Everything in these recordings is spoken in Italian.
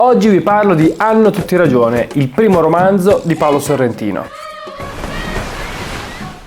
Oggi vi parlo di Hanno tutti ragione, il primo romanzo di Paolo Sorrentino.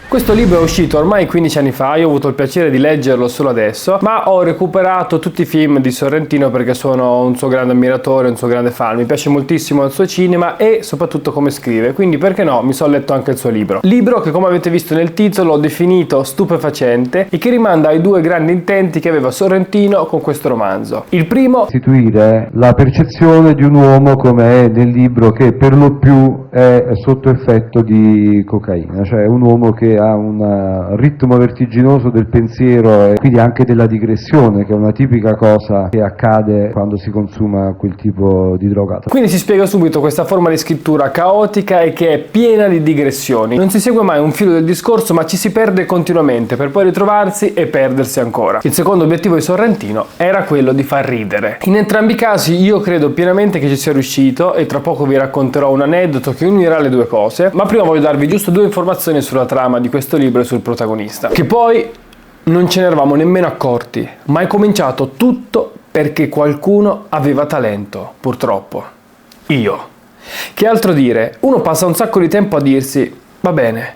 Questo libro è uscito ormai 15 anni fa, io ho avuto il piacere di leggerlo solo adesso, ma ho recuperato tutti i film di Sorrentino perché sono un suo grande ammiratore, un suo grande fan, mi piace moltissimo il suo cinema e soprattutto come scrive, quindi perché no, mi sono letto anche il suo libro. Libro che, come avete visto nel titolo, ho definito stupefacente e che rimanda ai due grandi intenti che aveva Sorrentino con questo romanzo. Il primo, restituire la percezione di un uomo come è nel libro, che per lo più è sotto effetto di cocaina, cioè un uomo che ha un ritmo vertiginoso del pensiero e quindi anche della digressione, che è una tipica cosa che accade quando si consuma quel tipo di droga. Quindi si spiega subito questa forma di scrittura caotica e che è piena di digressioni. Non si segue mai un filo del discorso, ma ci si perde continuamente per poi ritrovarsi e perdersi ancora. Il secondo obiettivo di Sorrentino era quello di far ridere. In entrambi i casi io credo pienamente che ci sia riuscito e tra poco vi racconterò un aneddoto che unirà le due cose, ma prima voglio darvi giusto due informazioni sulla trama di questo libro e sul protagonista, che poi non ce ne eravamo nemmeno accorti, ma è cominciato tutto perché qualcuno aveva talento, purtroppo. Io. Che altro dire? Uno passa un sacco di tempo a dirsi, va bene,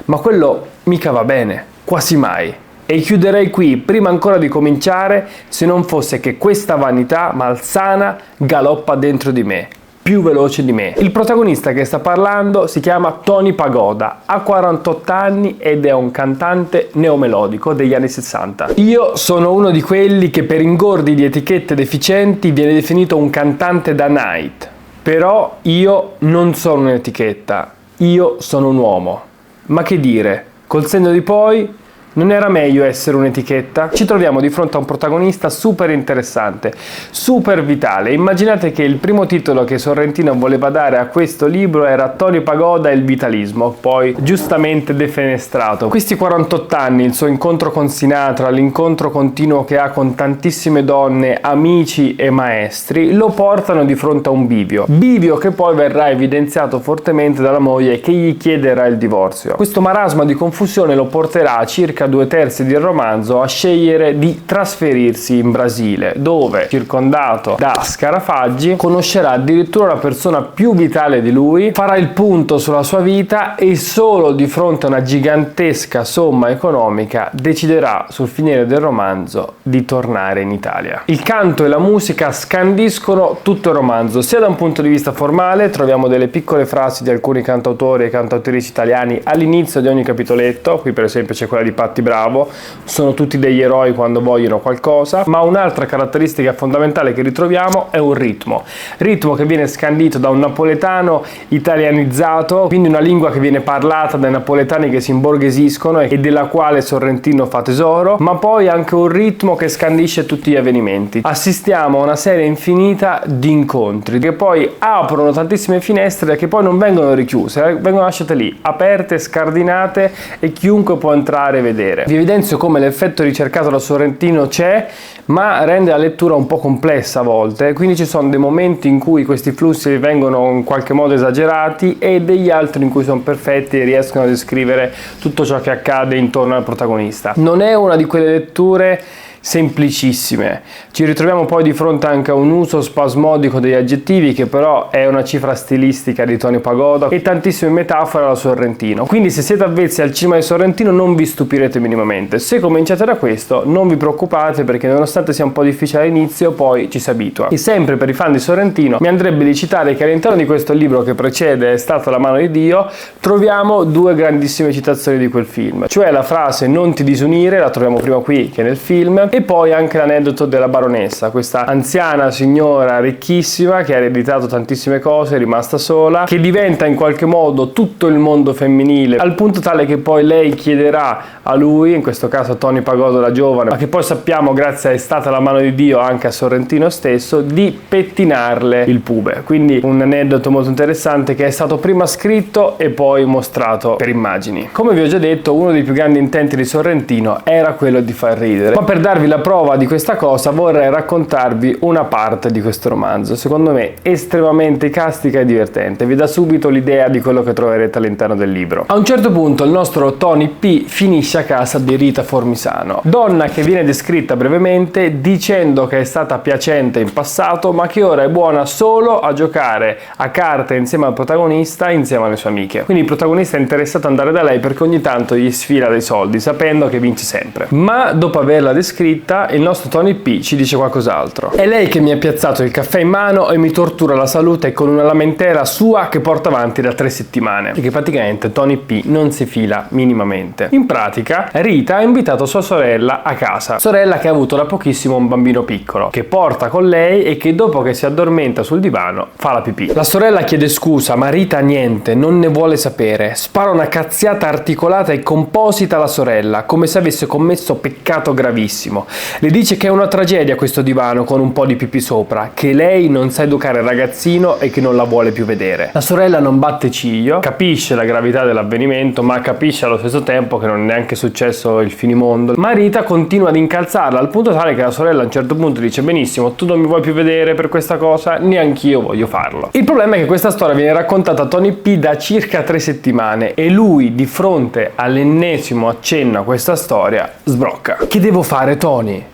ma quello mica va bene, quasi mai. E chiuderei qui, prima ancora di cominciare, se non fosse che questa vanità malsana galoppa dentro di me, più veloce di me. Il protagonista che sta parlando si chiama Tony Pagoda, ha 48 anni ed è un cantante neomelodico degli anni 60. Io sono uno di quelli che per ingordi di etichette deficienti viene definito un cantante da night. Però io non sono un'etichetta, io sono un uomo. Ma che dire, col senno di poi, non era meglio essere un'etichetta? Ci troviamo di fronte a un protagonista super interessante, super vitale. Immaginate che il primo titolo che Sorrentino voleva dare a questo libro era Tony Pagoda e il vitalismo, poi giustamente defenestrato. Questi 48 anni, il suo incontro con Sinatra, l'incontro continuo che ha con tantissime donne, amici e maestri, lo portano di fronte a un bivio che poi verrà evidenziato fortemente dalla moglie che gli chiederà il divorzio. Questo marasma di confusione lo porterà a circa 2/3 del romanzo a scegliere di trasferirsi in Brasile, dove, circondato da scarafaggi, conoscerà addirittura la persona più vitale di lui, farà il punto sulla sua vita e solo di fronte a una gigantesca somma economica deciderà sul finire del romanzo di tornare in Italia. Il canto e la musica scandiscono tutto il romanzo, sia da un punto di vista formale, troviamo delle piccole frasi di alcuni cantautori e cantautrici italiani all'inizio di ogni capitoletto, qui per esempio c'è quella di Patti Bravo, sono tutti degli eroi quando vogliono qualcosa, ma un'altra caratteristica fondamentale che ritroviamo è un ritmo che viene scandito da un napoletano italianizzato, quindi una lingua che viene parlata dai napoletani che si imborghesiscono e della quale Sorrentino fa tesoro, ma poi anche un ritmo che scandisce tutti gli avvenimenti. Assistiamo a una serie infinita di incontri che poi aprono tantissime finestre che poi non vengono richiuse, vengono lasciate lì, aperte, scardinate e chiunque può entrare e vedere. Vi evidenzio come l'effetto ricercato da Sorrentino c'è, ma rende la lettura un po' complessa a volte, quindi ci sono dei momenti in cui questi flussi vengono in qualche modo esagerati e degli altri in cui sono perfetti e riescono a descrivere tutto ciò che accade intorno al protagonista. Non è una di quelle letture semplicissime, ci ritroviamo poi di fronte anche a un uso spasmodico degli aggettivi che però è una cifra stilistica di Tony Pagoda e tantissime metafore alla Sorrentino, quindi se siete avvezzi al cinema di Sorrentino non vi stupirete minimamente. Se cominciate da questo non vi preoccupate, perché nonostante sia un po' difficile all'inizio poi ci si abitua. E sempre per i fan di Sorrentino mi andrebbe di citare che all'interno di questo libro che precede È stata la mano di Dio troviamo due grandissime citazioni di quel film, cioè la frase non ti disunire, la troviamo prima qui che nel film, e poi anche l'aneddoto della baronessa, questa anziana signora ricchissima che ha ereditato tantissime cose, è rimasta sola, che diventa in qualche modo tutto il mondo femminile, al punto tale che poi lei chiederà a lui, in questo caso Tony Pagoda da giovane, ma che poi sappiamo grazie a È stata la mano di Dio anche a Sorrentino stesso, di pettinarle il pube. Quindi un aneddoto molto interessante che è stato prima scritto e poi mostrato per immagini. Come vi ho già detto, uno dei più grandi intenti di Sorrentino era quello di far ridere, ma per darvi darvi la prova di questa cosa vorrei raccontarvi una parte di questo romanzo, secondo me estremamente icastica e divertente, vi dà subito l'idea di quello che troverete all'interno del libro. A un certo punto il nostro Tony P finisce a casa di Rita Formisano, donna che viene descritta brevemente dicendo che è stata piacente in passato ma che ora è buona solo a giocare a carte insieme al protagonista, insieme alle sue amiche. Quindi il protagonista è interessato ad andare da lei perché ogni tanto gli sfila dei soldi sapendo che vince sempre. Ma dopo averla descritta il nostro Tony P ci dice qualcos'altro. È lei che mi ha piazzato il caffè in mano e mi tortura la salute con una lamentela sua che porta avanti da 3 settimane e che praticamente Tony P non si fila minimamente. In pratica Rita ha invitato sua sorella a casa, sorella che ha avuto da pochissimo un bambino piccolo che porta con lei e che dopo che si addormenta sul divano fa la pipì. La sorella chiede scusa ma Rita niente, non ne vuole sapere, spara una cazziata articolata e composita alla sorella come se avesse commesso peccato gravissimo. Le dice che è una tragedia questo divano con un po' di pipì sopra, che lei non sa educare il ragazzino e che non la vuole più vedere. La sorella non batte ciglio, capisce la gravità dell'avvenimento ma capisce allo stesso tempo che non è neanche successo il finimondo. Ma Rita continua ad incalzarla al punto tale che la sorella a un certo punto dice benissimo, tu non mi vuoi più vedere per questa cosa, neanch'io voglio farlo. Il problema è che questa storia viene raccontata a Tony P da circa 3 settimane e lui di fronte all'ennesimo accenno a questa storia sbrocca. Che devo fare, Tony?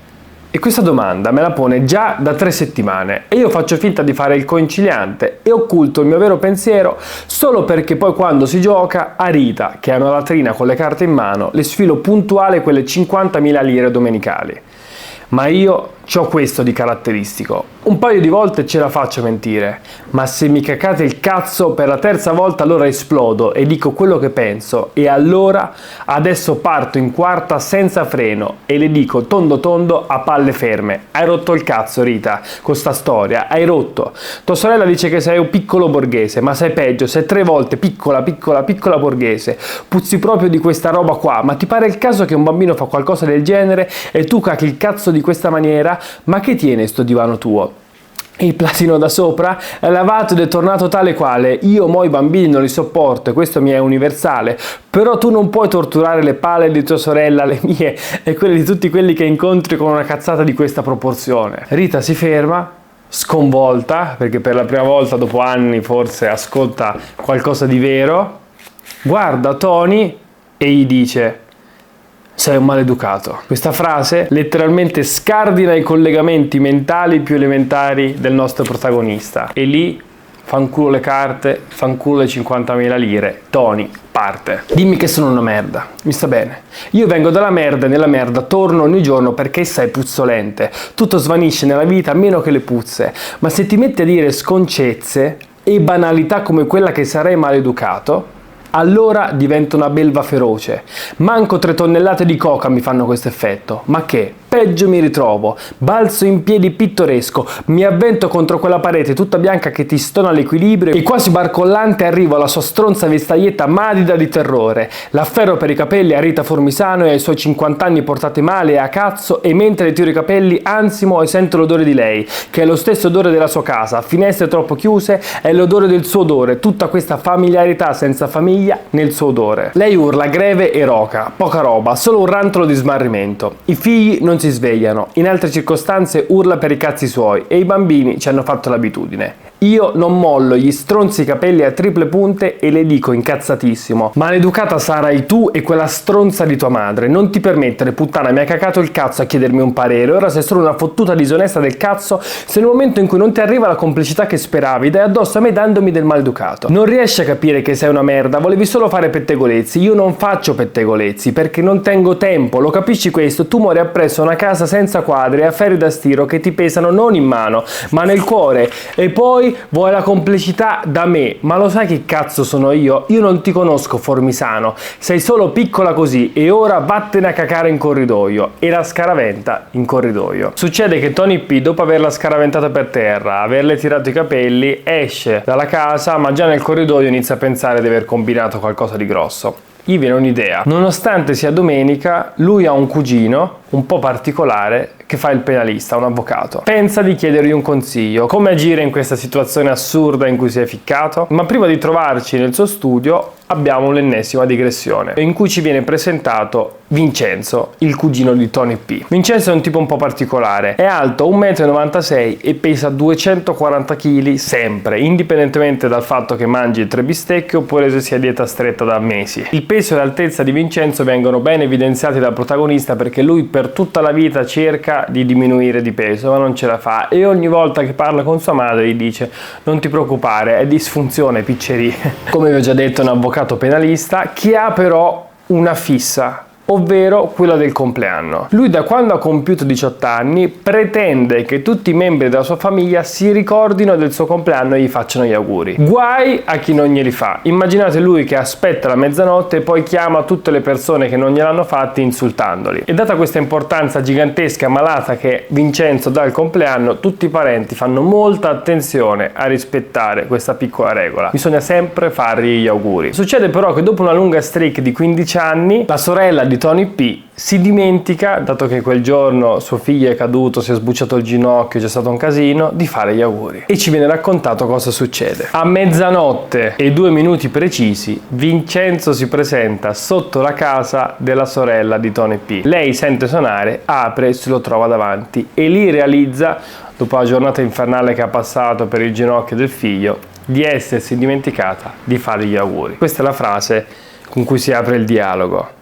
E questa domanda me la pone già da 3 settimane e io faccio finta di fare il conciliante e occulto il mio vero pensiero solo perché poi quando si gioca a Rita, che ha una latrina con le carte in mano, le sfilo puntuale quelle 50.000 lire domenicali. Ma io c'ho questo di caratteristico. Un paio di volte ce la faccio mentire, ma se mi cacate il cazzo per la 3ª volta allora esplodo e dico quello che penso e allora adesso parto in quarta senza freno e le dico tondo tondo a palle ferme. Hai rotto il cazzo Rita, con sta storia, hai rotto. Tua sorella dice che sei un piccolo borghese, ma sei peggio, sei 3 volte piccola borghese. Puzzi proprio di questa roba qua, ma ti pare il caso che un bambino fa qualcosa del genere e tu cacchi il cazzo di questa maniera? Ma che tiene sto divano tuo? Il platino da sopra è lavato ed è tornato tale quale. Io mo i bambini non li sopporto e questo mi è universale, però tu non puoi torturare le palle di tua sorella, le mie e quelle di tutti quelli che incontri con una cazzata di questa proporzione. Rita si ferma sconvolta perché per la prima volta dopo anni forse ascolta qualcosa di vero, guarda Tony e gli dice: sei un maleducato. Questa frase letteralmente scardina i collegamenti mentali più elementari del nostro protagonista. E lì fanculo le carte, fanculo le 50.000 lire. Tony parte. Dimmi che sono una merda. Mi sta bene. Io vengo dalla merda e nella merda torno ogni giorno perché sei puzzolente. Tutto svanisce nella vita meno che le puzze. Ma se ti metti a dire sconcezze e banalità come quella che sarei maleducato, allora divento una belva feroce. Manco 3 tonnellate di coca mi fanno questo effetto. Ma che? Peggio mi ritrovo. Balzo in piedi pittoresco, mi avvento contro quella parete tutta bianca che ti stona l'equilibrio e quasi barcollante arrivo alla sua stronza vestaglietta madida di terrore. L'afferro per i capelli a Rita Formisano e ai suoi 50 anni portate male e a cazzo e mentre le tiro i capelli ansimo e sento l'odore di lei, che è lo stesso odore della sua casa, finestre troppo chiuse, è l'odore del suo odore, tutta questa familiarità senza famiglia nel suo odore. Lei urla greve e roca, poca roba, solo un rantolo di smarrimento. I figli non si svegliano, in altre circostanze urla per i cazzi suoi e i bambini ci hanno fatto l'abitudine. Io non mollo gli stronzi capelli a triple punte e le dico incazzatissimo: maleducata sarai tu e quella stronza di tua madre, non ti permettere, puttana, mi hai cacato il cazzo a chiedermi un parere, ora sei solo una fottuta disonesta del cazzo se nel momento in cui non ti arriva la complicità che speravi dai addosso a me dandomi del maleducato. Non riesci a capire che sei una merda, volevi solo fare pettegolezzi, io non faccio pettegolezzi perché non tengo tempo, lo capisci questo? Tu muori appresso una casa senza quadri e affari da stiro che ti pesano non in mano ma nel cuore e poi vuoi la complicità da me, ma lo sai che cazzo sono io? Io non ti conosco Formisano, sei solo piccola così e ora vattene a cacare in corridoio. E la scaraventa in corridoio. Succede che Tony P, dopo averla scaraventata per terra, averle tirato i capelli, esce dalla casa ma già nel corridoio inizia a pensare di aver combinato qualcosa di grosso. Gli viene un'idea. Nonostante sia domenica, lui ha un cugino un po' particolare che fa il penalista, un avvocato. Pensa di chiedergli un consiglio, come agire in questa situazione assurda in cui si è ficcato? Ma prima di trovarci nel suo studio abbiamo l'ennesima digressione, in cui ci viene presentato Vincenzo, il cugino di Tony P. Vincenzo è un tipo un po' particolare, è alto 1,96 m e pesa 240 kg sempre, indipendentemente dal fatto che mangi 3 bistecche oppure se sia dieta stretta da mesi. Il peso e l'altezza di Vincenzo vengono ben evidenziati dal protagonista perché lui per tutta la vita cerca di diminuire di peso ma non ce la fa, e ogni volta che parla con sua madre gli dice: non ti preoccupare, è disfunzione, piccerie. Come vi ho già detto, è un avvocato penalista che ha però una fissa, ovvero quella del compleanno. Lui da quando ha compiuto 18 anni pretende che tutti i membri della sua famiglia si ricordino del suo compleanno e gli facciano gli auguri. Guai a chi non glieli fa. Immaginate lui che aspetta la mezzanotte e poi chiama tutte le persone che non gliel'hanno fatti insultandoli. E data questa importanza gigantesca malata che Vincenzo dà al compleanno, tutti i parenti fanno molta attenzione a rispettare questa piccola regola. Bisogna sempre fargli gli auguri. Succede però che dopo una lunga streak di 15 anni, la sorella di Tony P si dimentica, dato che quel giorno suo figlio è caduto, si è sbucciato il ginocchio, c'è stato un casino, di fare gli auguri. E ci viene raccontato cosa succede. A mezzanotte e 2 minuti precisi, Vincenzo si presenta sotto la casa della sorella di Tony P. Lei sente suonare, apre e se lo trova davanti e lì realizza, dopo la giornata infernale che ha passato per il ginocchio del figlio, di essersi dimenticata di fare gli auguri. Questa è la frase con cui si apre il dialogo.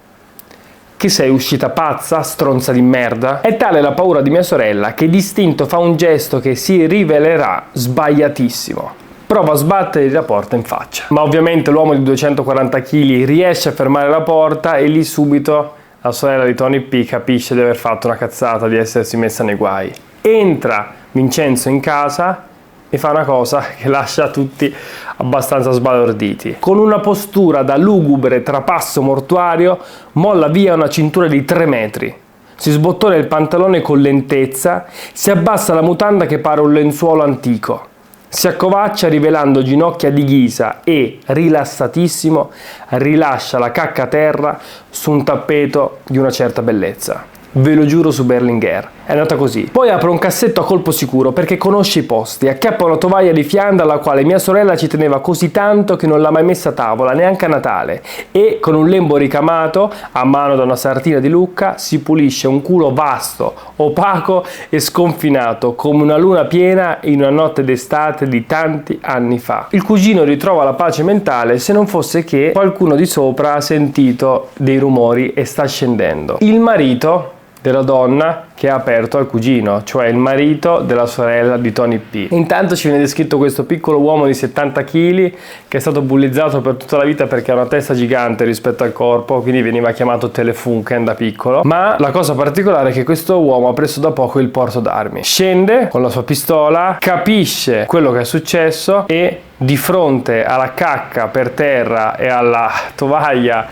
Che sei uscita pazza, stronza di merda? È tale la paura di mia sorella che d'istinto fa un gesto che si rivelerà sbagliatissimo. Prova a sbattere la porta in faccia. Ma ovviamente l'uomo di 240 kg riesce a fermare la porta e lì subito la sorella di Tony P capisce di aver fatto una cazzata, di essersi messa nei guai. Entra Vincenzo in casa e fa una cosa che lascia tutti abbastanza sbalorditi. Con una postura da lugubre trapasso mortuario molla via una cintura di 3 metri, si sbottona il pantalone con lentezza, si abbassa la mutanda che pare un lenzuolo antico, si accovaccia rivelando ginocchia di ghisa e, rilassatissimo, rilascia la cacca a terra su un tappeto di una certa bellezza. Ve lo giuro su Berlinguer. È andata così. Poi apre un cassetto a colpo sicuro perché conosce i posti, acchiappa una tovaglia di fianda alla quale mia sorella ci teneva così tanto che non l'ha mai messa a tavola neanche a Natale, e con un lembo ricamato a mano da una sartina di Lucca si pulisce un culo vasto, opaco e sconfinato come una luna piena in una notte d'estate di tanti anni fa. Il cugino ritrova la pace mentale se non fosse che qualcuno di sopra ha sentito dei rumori e sta scendendo. Il marito della donna che ha aperto al cugino, cioè il marito della sorella di Tony P. Intanto ci viene descritto questo piccolo uomo di 70 kg che è stato bullizzato per tutta la vita perché ha una testa gigante rispetto al corpo, quindi veniva chiamato Telefunken da piccolo. Ma la cosa particolare è che questo uomo ha preso da poco il porto d'armi. Scende con la sua pistola, capisce quello che è successo e di fronte alla cacca per terra e alla tovaglia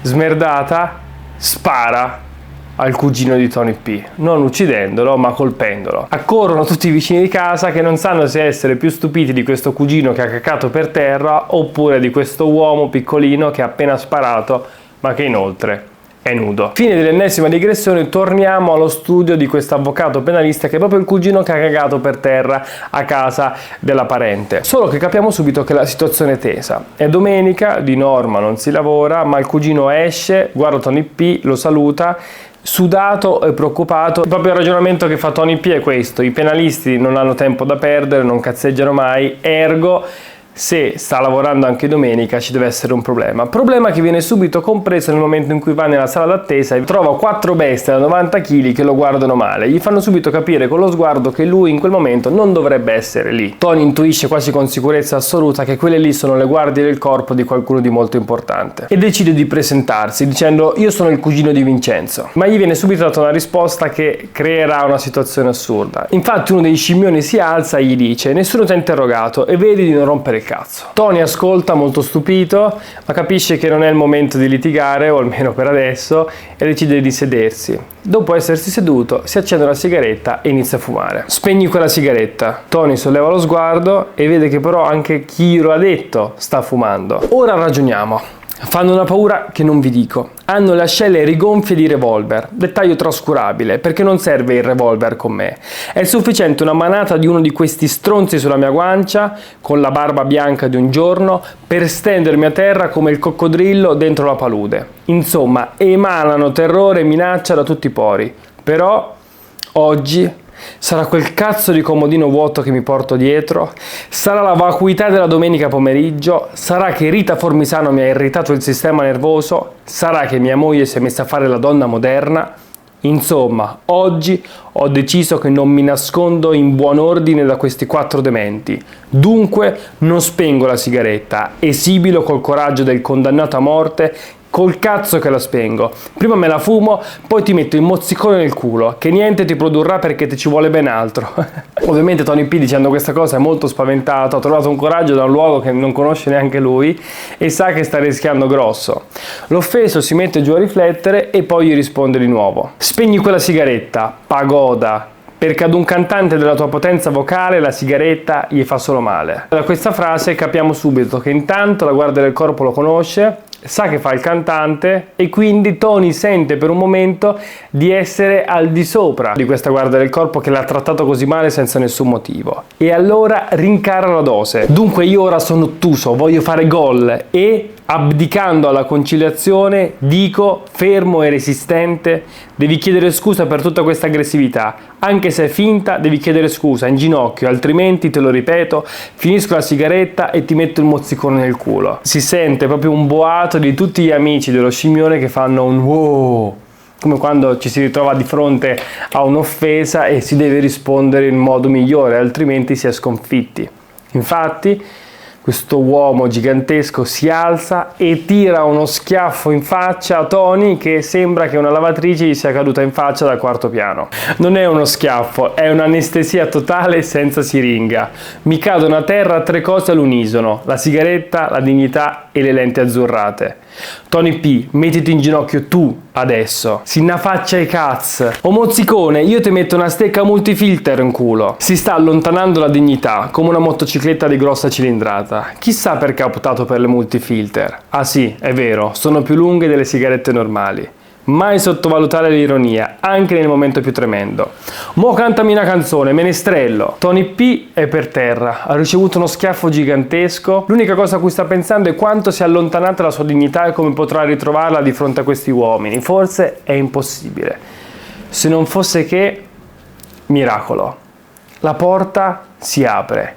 smerdata spara al cugino di Tony P, non uccidendolo ma colpendolo. Accorrono tutti i vicini di casa che non sanno se essere più stupiti di questo cugino che ha caccato per terra oppure di questo uomo piccolino che ha appena sparato ma che inoltre è nudo. Fine dell'ennesima digressione, torniamo allo studio di questo avvocato penalista che è proprio il cugino che ha cagato per terra a casa della parente. Solo che capiamo subito che la situazione è tesa. È domenica, di norma non si lavora, ma il cugino esce, guarda Tony P, lo saluta, sudato e preoccupato. Proprio il ragionamento che fa Tony P è questo: i penalisti non hanno tempo da perdere, non cazzeggiano mai, ergo se sta lavorando anche domenica ci deve essere un problema che viene subito compreso nel momento in cui va nella sala d'attesa e trova 4 bestie da 90 kg che lo guardano male. Gli fanno subito capire con lo sguardo che lui in quel momento non dovrebbe essere lì. Tony intuisce quasi con sicurezza assoluta che quelle lì sono le guardie del corpo di qualcuno di molto importante e decide di presentarsi dicendo: io sono il cugino di Vincenzo. Ma gli viene subito data una risposta che creerà una situazione assurda. Infatti uno dei scimmioni si alza e gli dice: nessuno ti ha interrogato e vedi di non rompere il cazzo. Tony ascolta molto stupito, ma capisce che non è il momento di litigare, o almeno per adesso, e decide di sedersi. Dopo essersi seduto, si accende una sigaretta e inizia a fumare. Spegni quella sigaretta. Tony solleva lo sguardo e vede che però anche chi lo ha detto sta fumando. Ora ragioniamo. Fanno una paura che non vi dico. Hanno le ascelle rigonfie di revolver, dettaglio trascurabile, perché non serve il revolver con me. È sufficiente una manata di uno di questi stronzi sulla mia guancia, con la barba bianca di un giorno, per stendermi a terra come il coccodrillo dentro la palude. Insomma, emanano terrore e minaccia da tutti i pori. Però, oggi, sarà quel cazzo di comodino vuoto che mi porto dietro, sarà la vacuità della domenica pomeriggio, sarà che Rita Formisano mi ha irritato il sistema nervoso, sarà che mia moglie si è messa a fare la donna moderna. Insomma, oggi ho deciso che non mi nascondo in buon ordine da questi 4 dementi. Dunque non spengo la sigaretta, esibilo col coraggio del condannato a morte. Col cazzo che la spengo. Prima me la fumo, poi ti metto il mozzicone nel culo, che niente ti produrrà perché ti ci vuole ben altro. Ovviamente Tony P, dicendo questa cosa, è molto spaventato, ha trovato un coraggio da un luogo che non conosce neanche lui e sa che sta rischiando grosso. L'offeso si mette giù a riflettere e poi gli risponde di nuovo. Spegni quella sigaretta, pagoda, perché ad un cantante della tua potenza vocale la sigaretta gli fa solo male. Da questa frase capiamo subito che intanto la guardia del corpo lo conosce, sa che fa il cantante e quindi Tony sente per un momento di essere al di sopra di questa guardia del corpo che l'ha trattato così male senza nessun motivo. E allora rincara la dose. Dunque io ora sono ottuso, voglio fare gol e, abdicando alla conciliazione, dico, fermo e resistente, devi chiedere scusa per tutta questa aggressività. Anche se è finta, devi chiedere scusa in ginocchio, altrimenti, te lo ripeto, finisco la sigaretta e ti metto il mozzicone nel culo. Si sente proprio un boato di tutti gli amici dello scimmione che fanno un wow, come quando ci si ritrova di fronte a un'offesa e si deve rispondere in modo migliore, altrimenti si è sconfitti. Infatti, questo uomo gigantesco si alza e tira uno schiaffo in faccia a Tony che sembra che una lavatrice gli sia caduta in faccia dal 4º piano. Non è uno schiaffo, è un'anestesia totale senza siringa. Mi cadono a terra 3 cose all'unisono: la sigaretta, la dignità e le lenti azzurrate. Tony P, mettiti in ginocchio tu adesso. Si innafaccia i cazzo. O mozzicone, io ti metto una stecca multifilter in culo. Si sta allontanando la dignità come una motocicletta di grossa cilindrata. Chissà perché ha optato per le multifilter. Ah sì, è vero, sono più lunghe delle sigarette normali. Mai sottovalutare l'ironia, anche nel momento più tremendo. Mo cantami una canzone, menestrello. Tony P è per terra, ha ricevuto uno schiaffo gigantesco. L'unica cosa a cui sta pensando è quanto sia allontanata la sua dignità e come potrà ritrovarla di fronte a questi uomini. Forse è impossibile. Se non fosse che, miracolo. La porta si apre.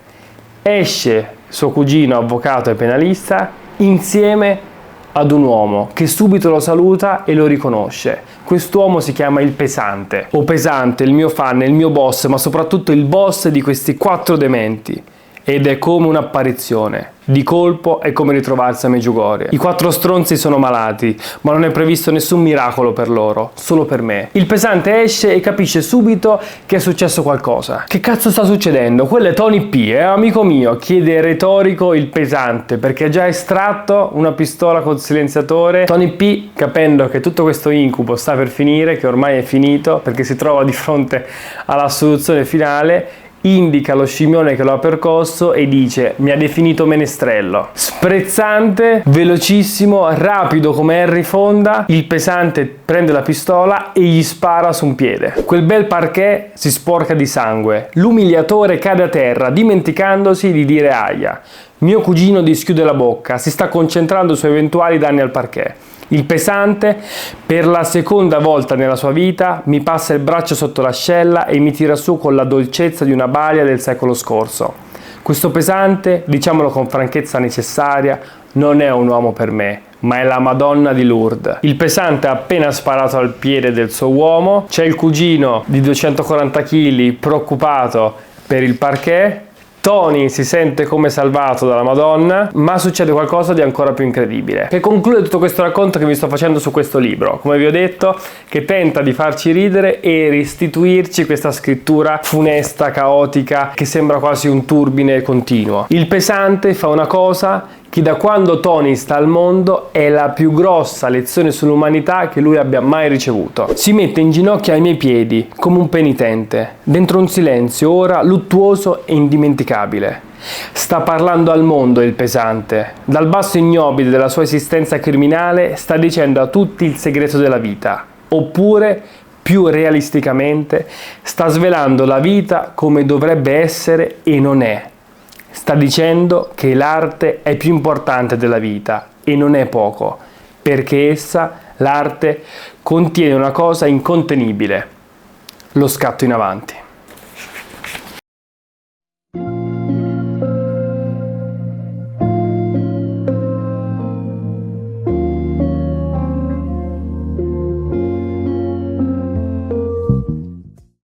Esce suo cugino avvocato e penalista insieme ad un uomo che subito lo saluta e lo riconosce. Quest'uomo si chiama il Pesante. O Pesante, il mio fan, il mio boss, ma soprattutto il boss di questi 4 dementi. Ed è come un'apparizione. Di colpo è come ritrovarsi a Medjugorje. I 4 stronzi sono malati, ma non è previsto nessun miracolo per loro, solo per me. Il Pesante esce e capisce subito che è successo qualcosa. Che cazzo sta succedendo? Quello è Tony P, amico mio, chiede retorico il Pesante, perché ha già estratto una pistola col silenziatore. Tony P, capendo che tutto questo incubo sta per finire, che ormai è finito, perché si trova di fronte alla soluzione finale, indica lo scimmione che lo ha percosso e dice: mi ha definito menestrello. Sprezzante, velocissimo, rapido come Harry Fonda, il Pesante prende la pistola e gli spara su un piede. Quel bel parquet si sporca di sangue. L'umiliatore cade a terra dimenticandosi di dire aia. Mio cugino dischiude la bocca, si sta concentrando su eventuali danni al parquet. Il Pesante, per la seconda volta nella sua vita, mi passa il braccio sotto l'ascella e mi tira su con la dolcezza di una balia del secolo scorso. Questo Pesante, diciamolo con franchezza necessaria, non è un uomo per me, ma è la Madonna di Lourdes. Il Pesante ha appena sparato al piede del suo uomo, c'è il cugino di 240 kg preoccupato per il parquet. Tony si sente come salvato dalla Madonna, ma succede qualcosa di ancora più incredibile, che conclude tutto questo racconto che vi sto facendo su questo libro, come vi ho detto, che tenta di farci ridere e restituirci questa scrittura funesta, caotica, che sembra quasi un turbine continuo. Il Pesante fa una cosa che da quando Tony sta al mondo è la più grossa lezione sull'umanità che lui abbia mai ricevuto. Si mette in ginocchio ai miei piedi come un penitente, dentro un silenzio ora luttuoso e indimenticabile. Sta parlando al mondo il pesante, dal basso ignobile della sua esistenza criminale sta dicendo a tutti il segreto della vita, oppure, più realisticamente, sta svelando la vita come dovrebbe essere e non è. Sta dicendo che l'arte è più importante della vita e non è poco, perché essa, l'arte, contiene una cosa incontenibile, lo scatto in avanti.